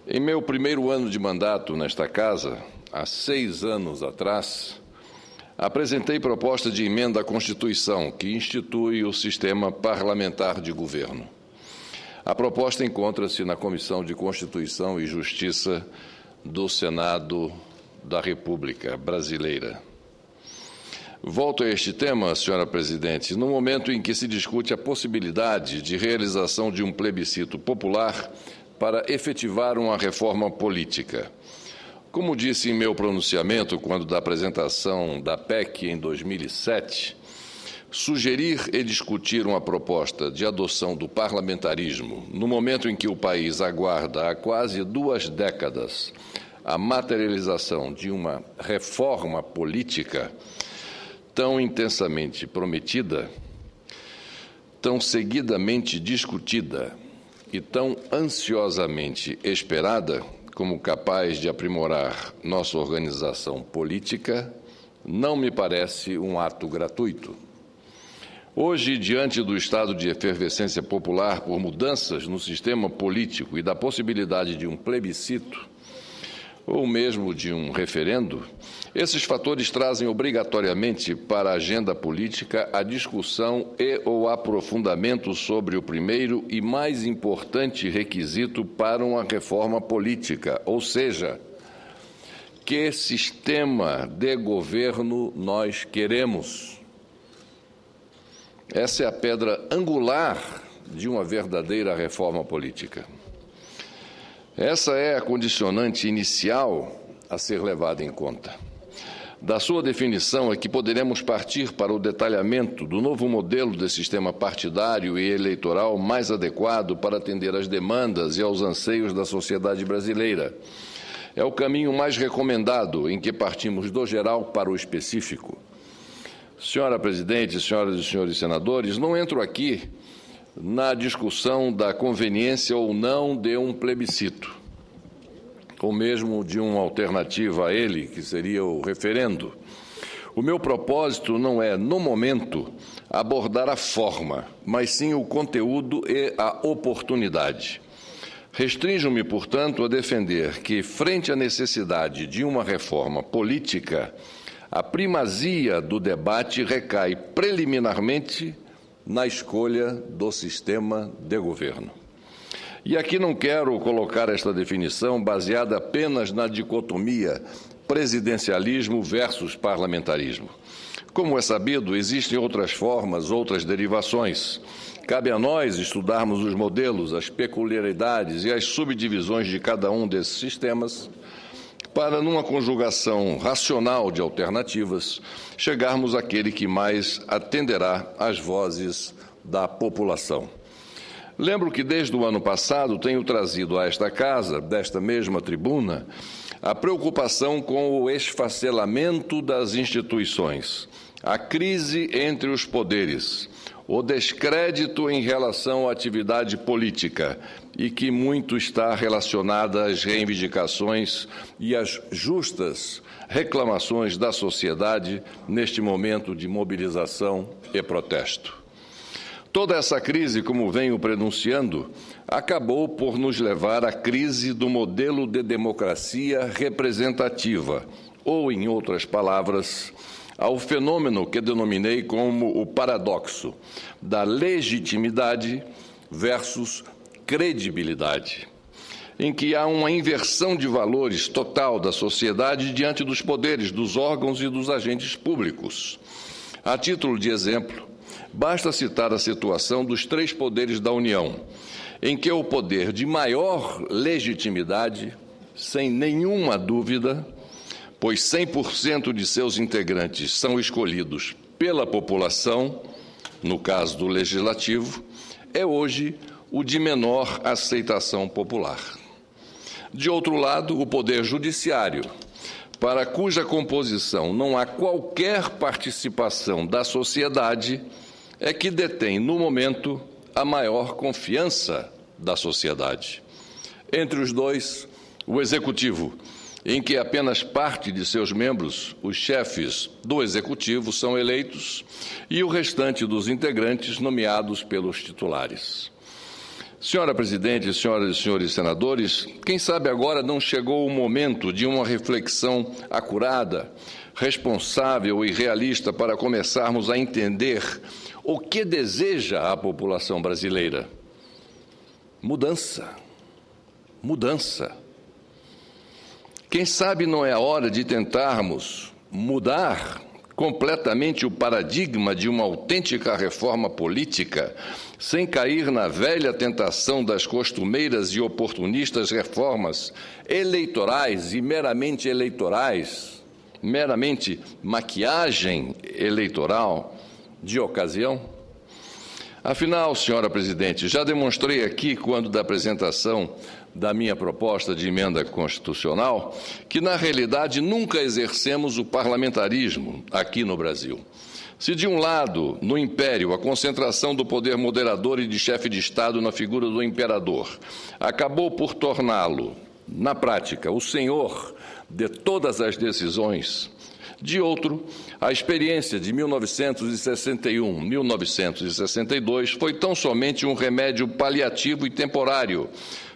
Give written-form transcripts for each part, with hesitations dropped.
Em meu primeiro ano de mandato nesta Casa, há 6 anos atrás, apresentei proposta de emenda à Constituição que institui o sistema parlamentar de governo. A proposta encontra-se na Comissão de Constituição e Justiça do Senado da República Brasileira. Volto a este tema, senhora presidente, no momento em que se discute a possibilidade de realização de um plebiscito popular para efetivar uma reforma política. Como disse em meu pronunciamento quando da apresentação da PEC em 2007, sugerir e discutir uma proposta de adoção do parlamentarismo no momento em que o país aguarda há quase 2 décadas a materialização de uma reforma política tão intensamente prometida, tão seguidamente discutida e tão ansiosamente esperada como capaz de aprimorar nossa organização política, não me parece um ato gratuito. Hoje, diante do estado de efervescência popular por mudanças no sistema político e da possibilidade de um plebiscito, ou mesmo de um referendo, esses fatores trazem obrigatoriamente para a agenda política a discussão e o aprofundamento sobre o primeiro e mais importante requisito para uma reforma política, ou seja, que sistema de governo nós queremos. Essa é a pedra angular de uma verdadeira reforma política. Essa é a condicionante inicial a ser levada em conta. Da sua definição é que poderemos partir para o detalhamento do novo modelo de sistema partidário e eleitoral mais adequado para atender às demandas e aos anseios da sociedade brasileira. É o caminho mais recomendado em que partimos do geral para o específico. Senhora presidente, senhoras e senhores senadores, não entro aqui na discussão da conveniência ou não de um plebiscito, ou mesmo de uma alternativa a ele, que seria o referendo. O meu propósito não é, no momento, abordar a forma, mas sim o conteúdo e a oportunidade. Restrinjo-me, portanto, a defender que, frente à necessidade de uma reforma política, a primazia do debate recai preliminarmente na escolha do sistema de governo. E aqui não quero colocar esta definição baseada apenas na dicotomia presidencialismo versus parlamentarismo. Como é sabido, existem outras formas, outras derivações. Cabe a nós estudarmos os modelos, as peculiaridades e as subdivisões de cada um desses sistemas para, numa conjugação racional de alternativas, chegarmos àquele que mais atenderá às vozes da população. Lembro que, desde o ano passado, tenho trazido a esta Casa, desta mesma tribuna, a preocupação com o esfacelamento das instituições, a crise entre os poderes, o descrédito em relação à atividade política e que muito está relacionada às reivindicações e às justas reclamações da sociedade neste momento de mobilização e protesto. Toda essa crise, como venho prenunciando, acabou por nos levar à crise do modelo de democracia representativa, ou, em outras palavras, ao fenômeno que denominei como o paradoxo da legitimidade versus credibilidade, em que há uma inversão de valores total da sociedade diante dos poderes, dos órgãos e dos agentes públicos. A título de exemplo, basta citar a situação dos 3 poderes da União, em que o poder de maior legitimidade, sem nenhuma dúvida, pois 100% de seus integrantes são escolhidos pela população, no caso do Legislativo, é hoje o de menor aceitação popular. De outro lado, o Poder Judiciário, para cuja composição não há qualquer participação da sociedade, é que detém, no momento, a maior confiança da sociedade. Entre os dois, o Executivo, em que apenas parte de seus membros, os chefes do Executivo, são eleitos e o restante dos integrantes nomeados pelos titulares. Senhora Presidente, senhoras e senhores senadores, quem sabe agora não chegou o momento de uma reflexão acurada, responsável e realista para começarmos a entender o que deseja a população brasileira? Mudança. Mudança. Quem sabe não é a hora de tentarmos mudar completamente o paradigma de uma autêntica reforma política, sem cair na velha tentação das costumeiras e oportunistas reformas eleitorais e meramente eleitorais, meramente maquiagem eleitoral de ocasião? Afinal, senhora Presidente, já demonstrei aqui, quando da apresentação da minha proposta de emenda constitucional, que, na realidade, nunca exercemos o parlamentarismo aqui no Brasil. Se, de um lado, no Império, a concentração do poder moderador e de chefe de Estado na figura do imperador acabou por torná-lo, na prática, o senhor de todas as decisões, de outro, a experiência de 1961, 1962 foi tão somente um remédio paliativo e temporário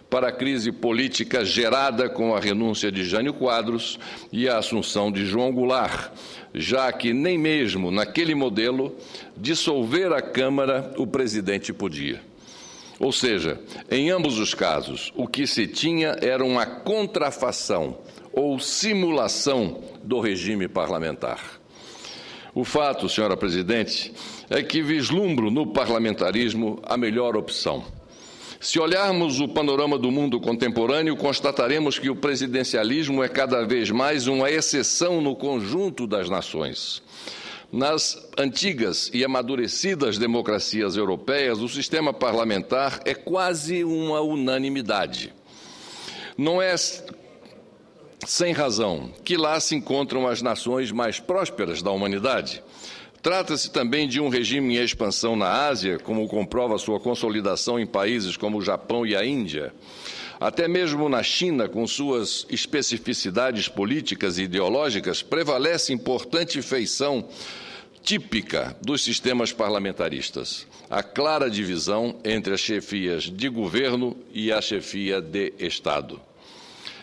para a crise política gerada com a renúncia de Jânio Quadros e a assunção de João Goulart, já que nem mesmo naquele modelo dissolver a Câmara o presidente podia. Ou seja, em ambos os casos, o que se tinha era uma contrafação ou simulação do regime parlamentar. O fato, senhora Presidente, é que vislumbro no parlamentarismo a melhor opção. Se olharmos o panorama do mundo contemporâneo, constataremos que o presidencialismo é cada vez mais uma exceção no conjunto das nações. Nas antigas e amadurecidas democracias europeias, o sistema parlamentar é quase uma unanimidade. Não é sem razão que lá se encontram as nações mais prósperas da humanidade. Trata-se também de um regime em expansão na Ásia, como comprova sua consolidação em países como o Japão e a Índia. Até mesmo na China, com suas especificidades políticas e ideológicas, prevalece importante feição típica dos sistemas parlamentaristas: a clara divisão entre as chefias de governo e a chefia de Estado.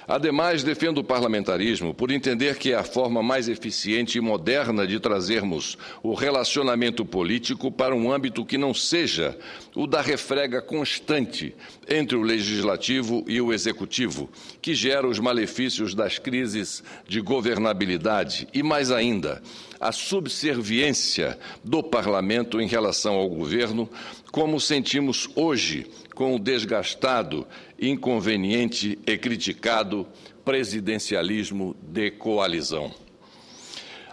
Ademais, defendo o parlamentarismo por entender que é a forma mais eficiente e moderna de trazermos o relacionamento político para um âmbito que não seja o da refrega constante entre o legislativo e o executivo, que gera os malefícios das crises de governabilidade e, mais ainda, a subserviência do parlamento em relação ao governo, como sentimos hoje com o desgastado, inconveniente e criticado presidencialismo de coalizão.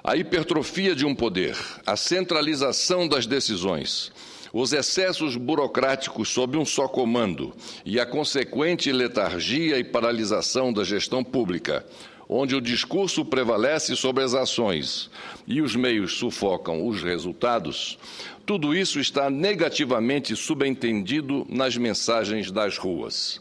A hipertrofia de um poder, a centralização das decisões, os excessos burocráticos sob um só comando e a consequente letargia e paralisação da gestão pública, onde o discurso prevalece sobre as ações e os meios sufocam os resultados, tudo isso está negativamente subentendido nas mensagens das ruas.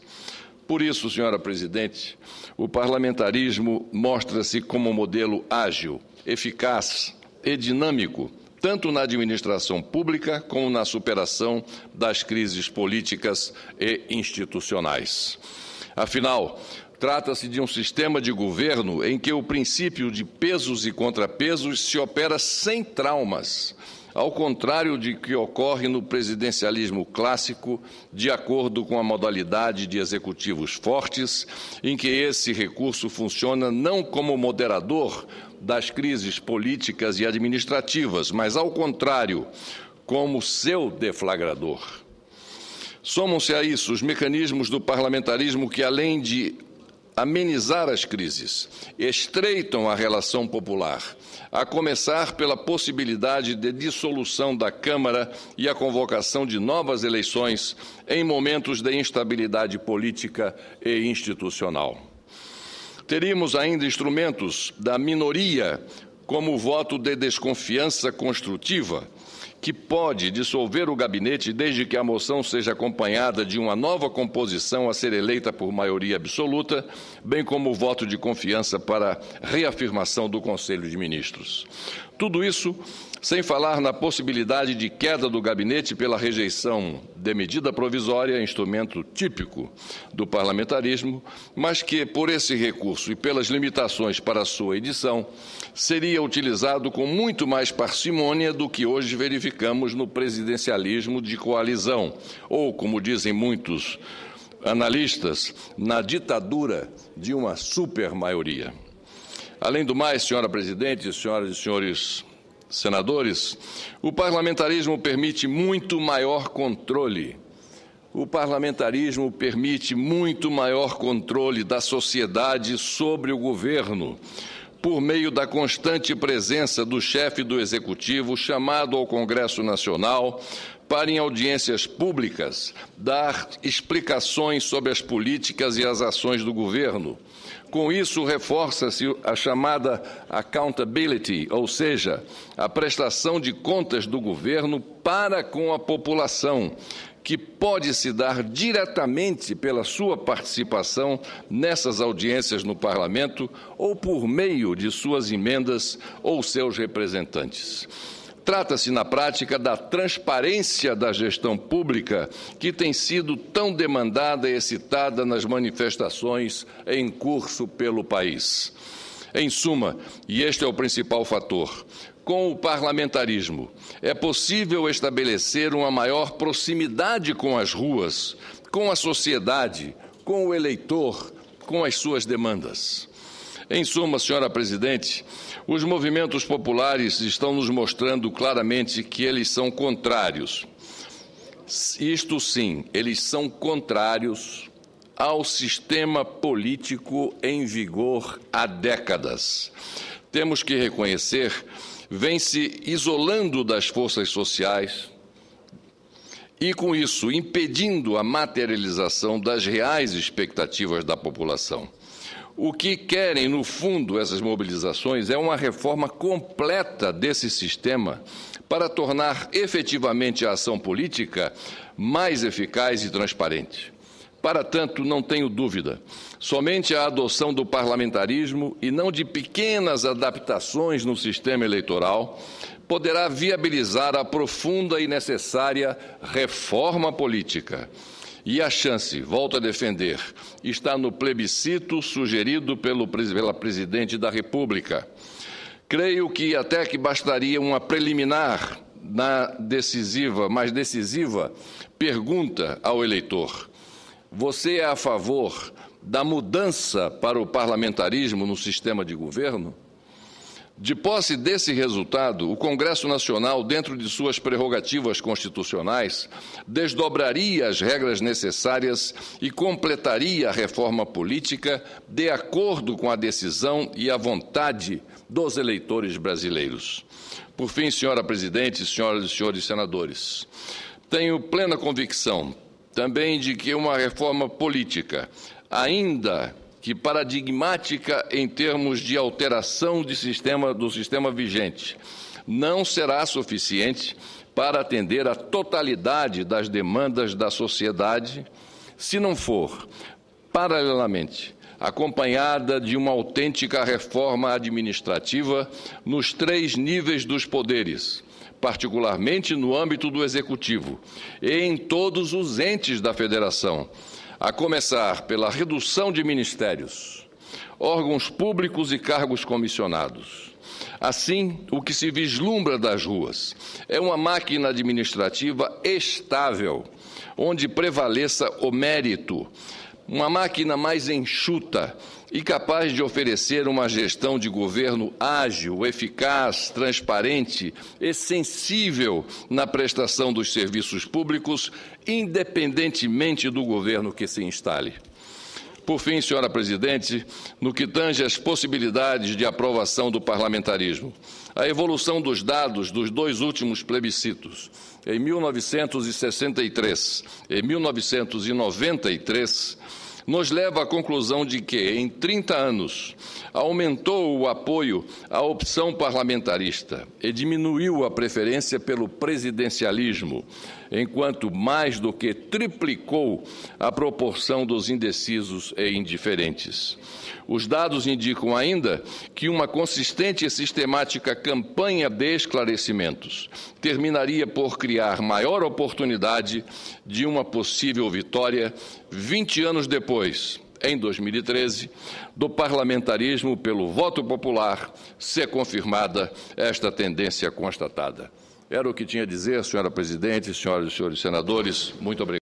Por isso, senhora Presidente, o parlamentarismo mostra-se como um modelo ágil, eficaz e dinâmico, tanto na administração pública como na superação das crises políticas e institucionais. Afinal, trata-se de um sistema de governo em que o princípio de pesos e contrapesos se opera sem traumas, ao contrário de que ocorre no presidencialismo clássico, de acordo com a modalidade de executivos fortes, em que esse recurso funciona não como moderador das crises políticas e administrativas, mas, ao contrário, como seu deflagrador. Somam-se a isso os mecanismos do parlamentarismo que, além de amenizar as crises, estreitam a relação popular, a começar pela possibilidade de dissolução da Câmara e a convocação de novas eleições em momentos de instabilidade política e institucional. Teríamos ainda instrumentos da minoria, como o voto de desconfiança construtiva, que pode dissolver o gabinete desde que a moção seja acompanhada de uma nova composição a ser eleita por maioria absoluta, bem como o voto de confiança para reafirmação do Conselho de Ministros. Tudo isso sem falar na possibilidade de queda do gabinete pela rejeição de medida provisória, instrumento típico do parlamentarismo, mas que, por esse recurso e pelas limitações para sua edição, seria utilizado com muito mais parcimônia do que hoje verificamos no presidencialismo de coalizão, ou, como dizem muitos analistas, na ditadura de uma supermaioria. Além do mais, senhora presidente, senhoras e senhores senadores, o parlamentarismo permite muito maior controle. O parlamentarismo permite muito maior controle da sociedade sobre o governo, por meio da constante presença do chefe do Executivo chamado ao Congresso Nacional para, em audiências públicas, dar explicações sobre as políticas e as ações do governo. Com isso, reforça-se a chamada accountability, ou seja, a prestação de contas do governo para com a população, que pode se dar diretamente pela sua participação nessas audiências no Parlamento ou por meio de suas emendas ou seus representantes. Trata-se, na prática, da transparência da gestão pública que tem sido tão demandada e excitada nas manifestações em curso pelo país. Em suma, e este é o principal fator, com o parlamentarismo é possível estabelecer uma maior proximidade com as ruas, com a sociedade, com o eleitor, com as suas demandas. Em suma, senhora presidente, os movimentos populares estão nos mostrando claramente que eles são contrários. Isto sim, eles são contrários ao sistema político em vigor há décadas. Temos que reconhecer, vem se isolando das forças sociais e, com isso, impedindo a materialização das reais expectativas da população. O que querem, no fundo, essas mobilizações é uma reforma completa desse sistema para tornar efetivamente a ação política mais eficaz e transparente. Para tanto, não tenho dúvida, somente a adoção do parlamentarismo e não de pequenas adaptações no sistema eleitoral poderá viabilizar a profunda e necessária reforma política. E a chance, volto a defender, está no plebiscito sugerido pela Presidente da República. Creio que até que bastaria uma preliminar mais decisiva pergunta ao eleitor. Você é a favor da mudança para o parlamentarismo no sistema de governo? De posse desse resultado, o Congresso Nacional, dentro de suas prerrogativas constitucionais, desdobraria as regras necessárias e completaria a reforma política de acordo com a decisão e a vontade dos eleitores brasileiros. Por fim, senhora presidente, senhoras e senhores senadores, tenho plena convicção também de que uma reforma política, ainda que paradigmática em termos de alteração do sistema vigente, não será suficiente para atender a totalidade das demandas da sociedade, se não for, paralelamente, acompanhada de uma autêntica reforma administrativa nos 3 níveis dos poderes, particularmente no âmbito do Executivo e em todos os entes da Federação, a começar pela redução de ministérios, órgãos públicos e cargos comissionados. Assim, o que se vislumbra das ruas é uma máquina administrativa estável, onde prevaleça o mérito, uma máquina mais enxuta e capaz de oferecer uma gestão de governo ágil, eficaz, transparente e sensível na prestação dos serviços públicos, independentemente do governo que se instale. Por fim, senhora presidente, no que tange às possibilidades de aprovação do parlamentarismo, a evolução dos dados dos 2 últimos plebiscitos, em 1963 e 1993, nos leva à conclusão de que, em 30 anos, aumentou o apoio à opção parlamentarista e diminuiu a preferência pelo presidencialismo, enquanto mais do que triplicou a proporção dos indecisos e indiferentes. Os dados indicam ainda que uma consistente e sistemática campanha de esclarecimentos terminaria por criar maior oportunidade de uma possível vitória 20 anos depois, em 2013, do parlamentarismo pelo voto popular, ser confirmada esta tendência constatada. Era o que tinha a dizer, senhora presidente, senhoras e senhores senadores. Muito obrigado.